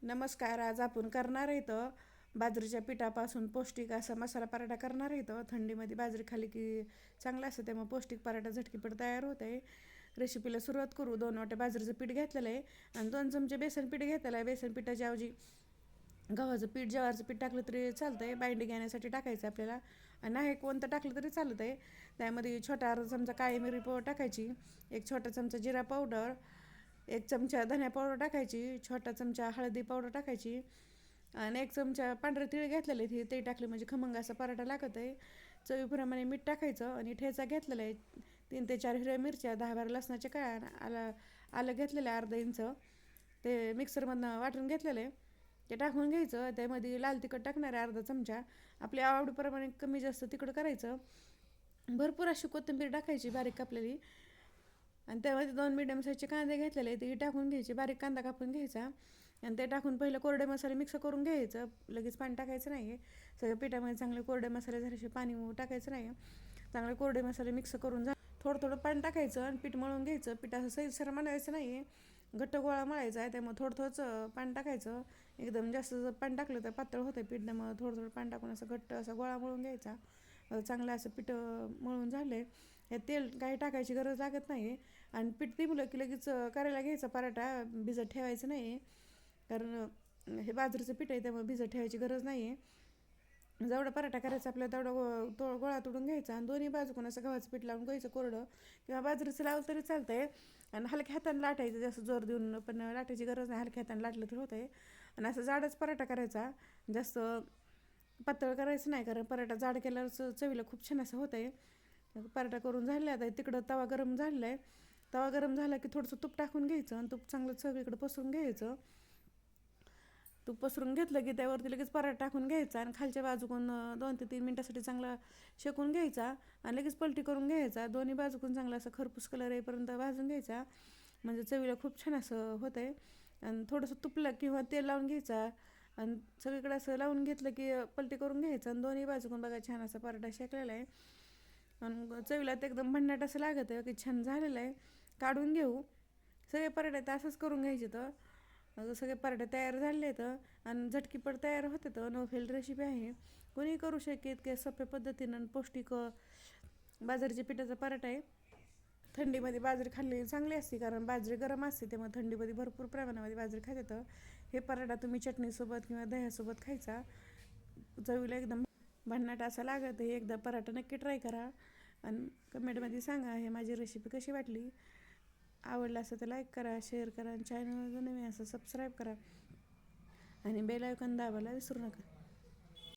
नमस्कार. आज आपण करणार आहे तर बाजरीच्या पिठापासून पौष्टिक असा मसाला पराठा करणार आहे. तर थंडीमध्ये बाजरी खाली की चांगला असतं, त्यामुळे पौष्टिक पराठा झटकीपट तयार होत आहे. रेसिपीला सुरुवात करू. 2 वाट्या बाजरीचं पीठ घेतलेलं आहे आणि 2 चमचे बेसन पीठ घेतलेलं आहे. बेसन पिठाच्या ऐवजी गव्हाचं पीठ, ज्वारीचं पीठ टाकलं तरी चालतं आहे. बाइंडिंग येण्यासाठी टाकायचं आपल्याला, आणि नाही कोणतं टाकलं तरी चालत आहे. त्यामध्ये छोटा अर्धा चमचा काळी मिरी पावडर टाकायची, 1 छोटा चमचा जिरा पावडर, 1 चमचा धनिया पावडर टाकायची, छोटा चमचा हळदी पावडर टाकायची, आणि 1 चमचा पांढरे तिळ घेतलेले ते टाकले म्हणजे खमंग असा पराठा लागत आहे. चवीप्रमाणे मीठ टाकायचं आणि ठेचा घेतलेला आहे. 3 ते 4 हिरव्या मिरच्या, 10-12 लसणाच्या काळ्या, आलं घेतलेलं आहे अर्धा इंच, ते मिक्सरमधनं वाटून घेतलेलं आहे. ते टाकून घ्यायचं. त्यामध्ये लाल तिखट टाकणार आहे अर्धा चमचा, आपल्या आवडीप्रमाणे कमी जास्त तिखट करायचं. भरपूर अशी कोथिंबीर टाकायची बारीक कापलेली, आणि त्यामध्ये 2 मीडियम साईजचे कांदे घेतलेले ते टाकून घ्यायचे. बारीक कांदा कापून घ्यायचा आणि ते टाकून पहिलं कोरडे मसाले मिक्स करून घ्यायचं. लगेच पाणी टाकायचं नाही आहे. सगळ्या पिठामध्ये चांगले कोरडे मसाले झाल्याशिवाय पाणी टाकायचं नाही आहे. चांगले कोरडे मसाले मिक्स करून थोडं थोडं पाणी टाकायचं आणि पीठ मळून घ्यायचं. पीठ असं सैलसर मळायचं नाही आहे, घट्ट गोळा मळायचा आहे. त्यामुळे थोडं थोडंच पाणी टाकायचं. एकदम जास्त जर पाणी टाकलं तर पातळ होतं पीठ, त्यामुळे थोडं थोडं पाणी टाकून असं घट्ट असा गोळा मळून घ्यायचा. चांगलं असं पीठ मळून झालं आहे. हे तेल काही टाकायची गरज लागत नाही. आणि पीठ दिमलं की लगेच करायला घ्यायचा पराठा, भिजत ठेवायचं नाही आहे. कारण हे बाजरीचं पीठ आहे त्यामुळे भिजत ठेवायची गरज नाही आहे. जेवढा पराठा करायचा आपल्याला तेवढा गोळा तोडून घ्यायचा आणि दोन्ही बाजूकडून असं गव्हाचं पीठ लावून घ्यायचं कोरडं, किंवा बाजरीचं लावलं तरी चालतं आहे. आणि हलक्या हाताने लाटायचं, जास्त जोर देऊन पण लाटायची गरज नाही, हलक्या हाताने लाटलं तर होतं आहे. आणि असं जाडच पराठा करायचा, जास्त पातळ करायचं नाही, कारण पराठा जाड केल्यावर चवीला खूप छान असं होतं आहे. पराठा करून झाले. आता तिकडं तवा गरम झालेला आहे. तवा गरम झाला की थोडंसं तूप टाकून घ्यायचं आणि तूप चांगलं सगळीकडे पसरून घ्यायचं. तूप पसरून घेतलं की त्यावरती लगेच पराठा टाकून घ्यायचा आणि खालच्या बाजूकडून 2 ते 3 मिनटासाठी चांगला शेकून घ्यायचा आणि लगेच पलटी करून घ्यायचा. दोन्ही बाजूकडून चांगला असं खरपूस कलर येईपर्यंत भाजून घ्यायचा, म्हणजे चवीला खूप छान असं होतं आहे. आणि थोडंसं तुपलं किंवा तेल लावून घ्यायचा आणि सगळीकडे असं लावून घेतलं की पलटी करून घ्यायचं आणि दोन्ही बाजूकडून बघा छान असा पराठा शेकलेला आहे. आणि चवीला ते एकदम भन्नाट असं लागत आहे की छान झालेलं आहे. काढून घेऊ. सगळे पराठे तर असंच करून घ्यायचे. तर सगळे पराठे तयार झाले तर आणि झटकीपट तयार होते. तर नो फेल रेसिपी आहे, कोणी करू शकेल की सोप्या पद्धतीनं आणि पौष्टिक बाजरीच्या पिठाचा पराठा आहे. थंडीमध्ये बाजरी खाल्ली चांगली असते, कारण बाजरी गरम असते त्यामुळे थंडीमध्ये भरपूर प्रमाणामध्ये बाजरी खाते. तर हे पराठा तुम्ही चटणीसोबत किंवा दह्यासोबत खायचा, चवीला एकदम भन्नाट असा लागत आहे. एकदा पराठा नक्की ट्राय करा आणि कमेंटमध्ये सांगा हे माझी रेसिपी कशी वाटली. आवडलं असं तर लाईक करा, शेअर करा आणि चॅनलवर नवीन असं सबस्क्राईब करा आणि बेल आयकॉन दाबायला विसरू नका.